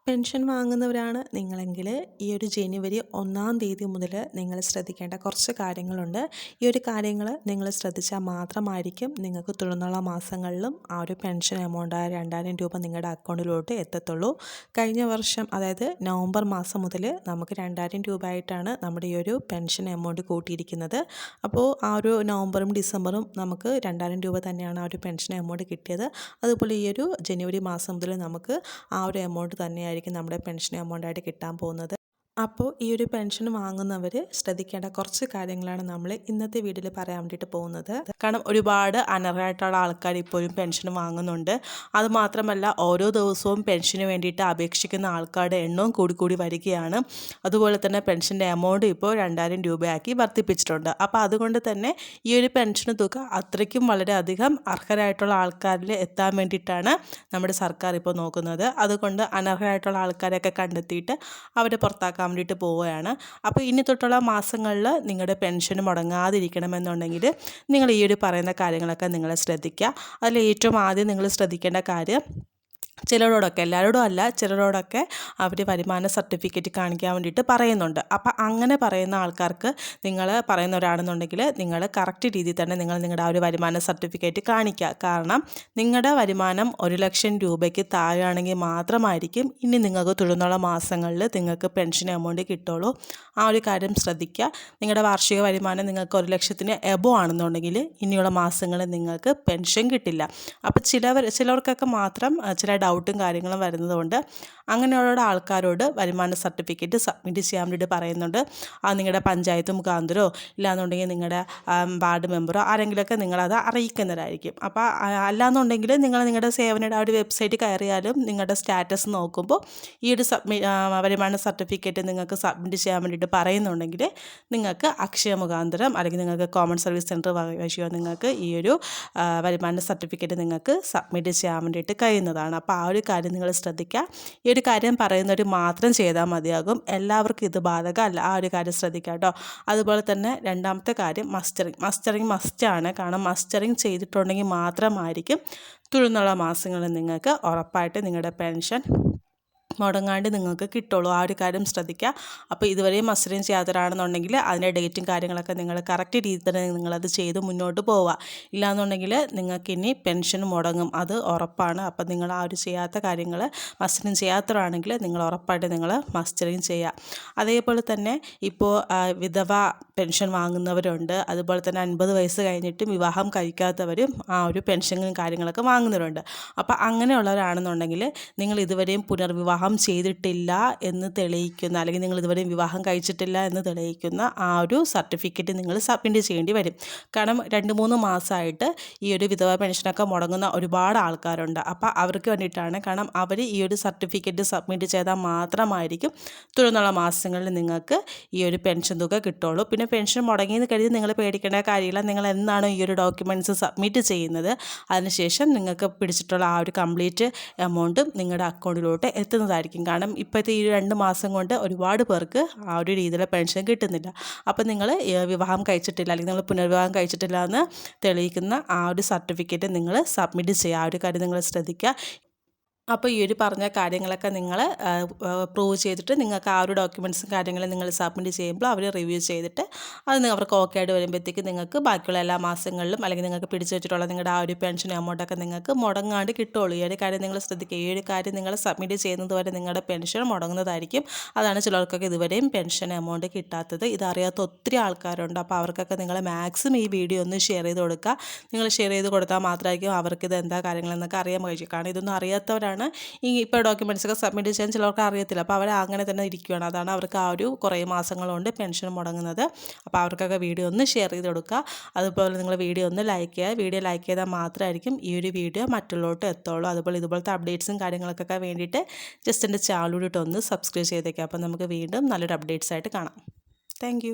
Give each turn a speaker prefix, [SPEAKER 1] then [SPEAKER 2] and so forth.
[SPEAKER 1] Pension വാങ്ങുന്നവരാണ് നിങ്ങളെങ്കിൽ ഈ ഒരു ജനുവരി 1-ാം തീയതി മുതൽ നിങ്ങൾ ശ്രദ്ധിക്കേണ്ട കുറച്ച് കാര്യങ്ങളുണ്ട്. ഈ ഒരു കാര്യങ്ങൾ നിങ്ങൾ ശ്രദ്ധിച്ചാൽ മാത്രമായിരിക്കും നിങ്ങൾക്ക് തുടർന്നുള്ള മാസങ്ങളിലും ആ ഒരു പെൻഷൻ എമൗണ്ടായ 2000 രൂപ നിങ്ങളുടെ അക്കൗണ്ടിലോട്ട് എത്തത്തുള്ളൂ. കഴിഞ്ഞ വർഷം അതായത് നവംബർ മാസം മുതൽ നമുക്ക് 2000 രൂപ ആയിട്ടാണ് നമ്മുടെ ഈ ഒരു പെൻഷൻ എമൗണ്ട് കൂട്ടിയിരിക്കുന്നത്. അപ്പോൾ ആ ഒരു നവംബറും ഡിസംബറും നമുക്ക് 2000 രൂപ തന്നെയാണ് ആ ഒരു പെൻഷൻ എമൗണ്ട് കിട്ടിയത്. അതുപോലെ ഈ ഒരു ജനുവരി മാസം മുതൽ നമുക്ക് ആ ഒരു എമൗണ്ട് തന്നെയായിരിക്കും നമ്മുടെ പെൻഷൻ എമൗണ്ടായിട്ട് കിട്ടാൻ പോകുന്നത്. അപ്പോൾ ഈ ഒരു പെൻഷൻ വാങ്ങുന്നവർ ശ്രദ്ധിക്കേണ്ട കുറച്ച് കാര്യങ്ങളാണ് നമ്മൾ ഇന്നത്തെ വീഡിയോയിൽ പറയാൻ വേണ്ടിയിട്ട് പോകുന്നത്. കാരണം ഒരുപാട് അനർഹരായിട്ടുള്ള ആൾക്കാർ ഇപ്പോഴും പെൻഷൻ വാങ്ങുന്നുണ്ട്. അതുമാത്രമല്ല ഓരോ ദിവസവും പെൻഷന് വേണ്ടിയിട്ട് അപേക്ഷിക്കുന്ന ആൾക്കാരുടെ എണ്ണവും കൂടി വരികയാണ്. അതുപോലെ തന്നെ പെൻഷൻ്റെ എമൗണ്ട് ഇപ്പോൾ 2000 രൂപയാക്കി വർദ്ധിപ്പിച്ചിട്ടുണ്ട്. അപ്പോൾ അതുകൊണ്ട് തന്നെ ഈ ഒരു പെൻഷൻ തുക അത്രയ്ക്കും വളരെയധികം അർഹരായിട്ടുള്ള ആൾക്കാരിൽ എത്താൻ വേണ്ടിയിട്ടാണ് നമ്മുടെ സർക്കാർ ഇപ്പോൾ നോക്കുന്നത്. അതുകൊണ്ട് അനർഹരായിട്ടുള്ള ആൾക്കാരെയൊക്കെ കണ്ടെത്തിയിട്ട് അവരെ പുറത്താക്കാൻ വേണ്ടിയിട്ട് പോവുകയാണ്. അപ്പോൾ ഇനി തൊട്ടുള്ള മാസങ്ങളിൽ നിങ്ങളുടെ പെൻഷൻ മുടങ്ങാതിരിക്കണമെന്നുണ്ടെങ്കിൽ നിങ്ങൾ ഈ ഒരു പറയുന്ന കാര്യങ്ങളൊക്കെ നിങ്ങൾ ശ്രദ്ധിക്കുക. അതിൽ ഏറ്റവും ആദ്യം നിങ്ങൾ ശ്രദ്ധിക്കേണ്ട കാര്യം, ചിലരോടൊക്കെ, എല്ലാവരോടും അല്ല, ചിലരോടൊക്കെ അവർ വരുമാന സർട്ടിഫിക്കറ്റ് കാണിക്കാൻ വേണ്ടിയിട്ട് പറയുന്നുണ്ട്. അപ്പോൾ അങ്ങനെ പറയുന്ന ആൾക്കാർക്ക് നിങ്ങൾ പറയുന്നവരാണെന്നുണ്ടെങ്കിൽ നിങ്ങൾ കറക്റ്റ് രീതിയിൽ തന്നെ നിങ്ങൾ നിങ്ങളുടെ ആ ഒരു വരുമാന സർട്ടിഫിക്കറ്റ് കാണിക്കുക. കാരണം നിങ്ങളുടെ വരുമാനം 1,00,000 രൂപയ്ക്ക് താഴെയാണെങ്കിൽ മാത്രമായിരിക്കും ഇനി നിങ്ങൾക്ക് തുടർന്നുള്ള മാസങ്ങളിൽ നിങ്ങൾക്ക് പെൻഷൻ എമൗണ്ട് കിട്ടുള്ളൂ. ആ ഒരു കാര്യം ശ്രദ്ധിക്കുക. നിങ്ങളുടെ വാർഷിക വരുമാനം നിങ്ങൾക്ക് 1,00,000-ന് എബോ ആണെന്നുണ്ടെങ്കിൽ ഇനിയുള്ള മാസങ്ങളിൽ നിങ്ങൾക്ക് പെൻഷൻ കിട്ടില്ല. അപ്പോൾ ചിലർക്കൊക്കെ മാത്രം ചില ഡൗട്ടും കാര്യങ്ങളും വരുന്നതുകൊണ്ട് അങ്ങനെയുള്ള ആൾക്കാരോട് വരുമാന സർട്ടിഫിക്കറ്റ് സബ്മിറ്റ് ചെയ്യാൻ വേണ്ടിയിട്ട് പറയുന്നുണ്ട്. അത് നിങ്ങളുടെ പഞ്ചായത്ത് മുഖാന്തരമോ ഇല്ലാന്നുണ്ടെങ്കിൽ നിങ്ങളുടെ വാർഡ് മെമ്പറോ ആരെങ്കിലുമൊക്കെ നിങ്ങളത് അറിയിക്കുന്നതായിരിക്കും. അപ്പോൾ അല്ലാന്നുണ്ടെങ്കിൽ നിങ്ങളുടെ സേവനയുടെ ആ ഒരു വെബ്സൈറ്റ് കയറിയാലും നിങ്ങളുടെ സ്റ്റാറ്റസ് നോക്കുമ്പോൾ ഈ ഒരു വരുമാന സർട്ടിഫിക്കറ്റ് നിങ്ങൾക്ക് സബ്മിറ്റ് ചെയ്യാൻ വേണ്ടിയിട്ട് പറയുന്നുണ്ടെങ്കിൽ നിങ്ങൾക്ക് അക്ഷയ മുഖാന്തരം അല്ലെങ്കിൽ നിങ്ങൾക്ക് കോമൺ സർവീസ് സെൻറ്റർ വഴിയോ നിങ്ങൾക്ക് ഈ ഒരു വരുമാന സർട്ടിഫിക്കറ്റ് നിങ്ങൾക്ക് സബ്മിറ്റ് ചെയ്യാൻ വേണ്ടിയിട്ട് കഴിയുന്നതാണ്. അപ്പോൾ ആ ഒരു കാര്യം നിങ്ങൾ ശ്രദ്ധിക്കുക. ഈ ഒരു കാര്യം പറയുന്നവർ മാത്രം ചെയ്താൽ മതിയാകും. എല്ലാവർക്കും ഇത് ബാധകമല്ല. ആ ഒരു കാര്യം ശ്രദ്ധിക്കുക കേട്ടോ. അതുപോലെ തന്നെ രണ്ടാമത്തെ കാര്യം മസ്റ്ററിങ് മസ്റ്റാണ്. കാരണം മസ്റ്ററിങ് ചെയ്തിട്ടുണ്ടെങ്കിൽ മാത്രമായിരിക്കും തുടർന്നുള്ള മാസങ്ങളിൽ നിങ്ങൾക്ക് ഉറപ്പായിട്ട് നിങ്ങളുടെ പെൻഷൻ മുടങ്ങാണ്ട് നിങ്ങൾക്ക് കിട്ടുള്ളൂ. ആ ഒരു കാര്യം ശ്രദ്ധിക്കുക. അപ്പോൾ ഇതുവരെയും മസ്റ്ററിങ് ചെയ്യാത്തവരാണെന്നുണ്ടെങ്കിൽ അതിൻ്റെ ഡേറ്റും കാര്യങ്ങളൊക്കെ നിങ്ങൾ കറക്റ്റ് രീതിയിൽ തന്നെ നിങ്ങളത് ചെയ്ത് മുന്നോട്ട് പോവുക. ഇല്ലയെന്നുണ്ടെങ്കിൽ നിങ്ങൾക്കിനി പെൻഷൻ മുടങ്ങും, അത് ഉറപ്പാണ്. അപ്പോൾ നിങ്ങൾ ആ ഒരു ചെയ്യാത്ത കാര്യങ്ങൾ മസ്റ്ററിങ് ചെയ്യാത്തവരാണെങ്കിൽ നിങ്ങൾ ഉറപ്പായിട്ട് നിങ്ങൾ മസ്റ്ററിങ് ചെയ്യുക. അതേപോലെ തന്നെ ഇപ്പോൾ വിധവ പെൻഷൻ വാങ്ങുന്നവരുണ്ട്. അതുപോലെ തന്നെ 50 വയസ്സ് കഴിഞ്ഞിട്ടും വിവാഹം കഴിക്കാത്തവരും ആ ഒരു പെൻഷനും കാര്യങ്ങളൊക്കെ വാങ്ങുന്നവരുണ്ട്. അപ്പോൾ അങ്ങനെയുള്ളവരാണെന്നുണ്ടെങ്കിൽ നിങ്ങൾ ഇതുവരെയും പുനർവിവാഹം ചെയ്തിട്ടില്ല എന്ന് തെളിയിക്കുന്ന, അല്ലെങ്കിൽ നിങ്ങൾ ഇതുവരെ വിവാഹം കഴിച്ചിട്ടില്ല എന്ന് തെളിയിക്കുന്ന ആ ഒരു സർട്ടിഫിക്കറ്റ് നിങ്ങൾ സബ്മിറ്റ് ചെയ്യേണ്ടി വരും. കാരണം 2-3 മാസമായിട്ട് ഈ ഒരു വിധവ പെൻഷനൊക്കെ മുടങ്ങുന്ന ഒരുപാട് ആൾക്കാരുണ്ട്. അപ്പോൾ അവർക്ക് വേണ്ടിയിട്ടാണ്. കാരണം അവർ ഈ ഒരു സർട്ടിഫിക്കറ്റ് സബ്മിറ്റ് ചെയ്താൽ മാത്രമായിരിക്കും തുടർന്നുള്ള മാസങ്ങളിൽ നിങ്ങൾക്ക് ഈ ഒരു പെൻഷൻ തുക കിട്ടുള്ളൂ. പിന്നെ പെൻഷൻ മുടങ്ങിയെന്ന് കരുതി നിങ്ങൾ പേടിക്കേണ്ട കാര്യമില്ല. നിങ്ങൾ എന്നാണോ ഈ ഒരു ഡോക്യുമെൻറ്റ്സ് സബ്മിറ്റ് ചെയ്യുന്നത് അതിനുശേഷം നിങ്ങൾക്ക് പിടിച്ചിട്ടുള്ള ആ ഒരു കംപ്ലീറ്റ് എമൗണ്ടും നിങ്ങളുടെ അക്കൗണ്ടിലോട്ട് എത്തുന്നതായിരിക്കും. കാരണം ഇപ്പോഴത്തെ ഈ 2 മാസം കൊണ്ട് ഒരുപാട് പേർക്ക് ആ ഒരു രീതിയിലുള്ള പെൻഷൻ കിട്ടുന്നില്ല. അപ്പോൾ നിങ്ങൾ വിവാഹം കഴിച്ചിട്ടില്ല അല്ലെങ്കിൽ നിങ്ങൾ പുനർവിവാഹം കഴിച്ചിട്ടില്ല എന്ന് തെളിയിക്കുന്ന ആ ഒരു സർട്ടിഫിക്കറ്റ് നിങ്ങൾ സബ്മിറ്റ് ചെയ്യുക. ആ ഒരു കാര്യം നിങ്ങൾ ശ്രദ്ധിക്കുക. അപ്പോൾ ഈ ഒരു പറഞ്ഞ കാര്യങ്ങളൊക്കെ നിങ്ങൾ പ്രൂവ് ചെയ്തിട്ട് നിങ്ങൾക്ക് ആ ഒരു ഡോക്യുമെൻറ്റ്സും കാര്യങ്ങളും നിങ്ങൾ സബ്മിറ്റ് ചെയ്യുമ്പോൾ അവർ റിവ്യൂ ചെയ്തിട്ട് അത് അവർക്ക് ഓക്കെ ആയിട്ട് വരുമ്പോഴത്തേക്ക് നിങ്ങൾക്ക് ബാക്കിയുള്ള എല്ലാ മാസങ്ങളിലും അല്ലെങ്കിൽ നിങ്ങൾക്ക് പിടിച്ചു വെച്ചിട്ടുള്ള നിങ്ങളുടെ ആ ഒരു പെൻഷൻ എമൗണ്ടൊക്കെ നിങ്ങൾക്ക് മുടങ്ങാണ്ട് കിട്ടുള്ളൂ. ഈ ഒരു കാര്യം നിങ്ങൾ ശ്രദ്ധിക്കുക. ഈ ഒരു കാര്യം നിങ്ങൾ സബ്മിറ്റ് ചെയ്യുന്നത് വരെ നിങ്ങളുടെ പെൻഷൻ മുടങ്ങുന്നതായിരിക്കും. അതാണ് ചിലർക്കൊക്കെ ഇതുവരെയും പെൻഷൻ എമൗണ്ട് കിട്ടാത്തത്. ഇതറിയാത്ത ഒത്തിരി ആൾക്കാരുണ്ട്. അപ്പോൾ അവർക്കൊക്കെ നിങ്ങൾ മാക്സിമം ഈ വീഡിയോ ഒന്ന് ഷെയർ ചെയ്ത് കൊടുക്കുക. നിങ്ങൾ ഷെയർ ചെയ്ത് കൊടുത്താൽ മാത്രമായിരിക്കും അവർക്കിത് എന്താ കാര്യങ്ങളെന്നൊക്കെ അറിയാൻ കഴിയും. കാരണം ഇതൊന്നും അറിയാത്തവരാണ് ഈ ഇപ്പോൾ ഡോക്യുമെൻറ്റ്സൊക്കെ സബ്മിറ്റ് ചെയ്യാൻ ചിലർക്ക് അറിയത്തില്ല. അപ്പോൾ അവർ അങ്ങനെ തന്നെ ഇരിക്കുകയാണ്. അതാണ് അവർക്ക് ആ ഒരു കുറേ മാസങ്ങൾ കൊണ്ട് പെൻഷൻ മുടങ്ങുന്നത്. അപ്പോൾ അവർക്കൊക്കെ വീഡിയോ ഒന്ന് ഷെയർ ചെയ്ത് കൊടുക്കുക. അതുപോലെ നിങ്ങൾ വീഡിയോ ഒന്ന് ലൈക്ക് ചെയ്യുക. വീഡിയോ ലൈക്ക് ചെയ്താൽ മാത്രമായിരിക്കും ഈ ഒരു വീഡിയോ മറ്റുള്ളവർക്ക് എത്തുള്ളൂ. അതുപോലെ ഇതുപോലത്തെ അപ്ഡേറ്റ്സും കാര്യങ്ങൾക്കൊക്കെ വേണ്ടിയിട്ട് ജസ്റ്റ് എൻ്റെ ചാനലിലൂടെ ഒന്ന് സബ്സ്ക്രൈബ് ചെയ്തേക്കുക. അപ്പോൾ നമുക്ക് വീണ്ടും നല്ലൊരു അപ്ഡേറ്റ്സ് ആയിട്ട് കാണാം. താങ്ക്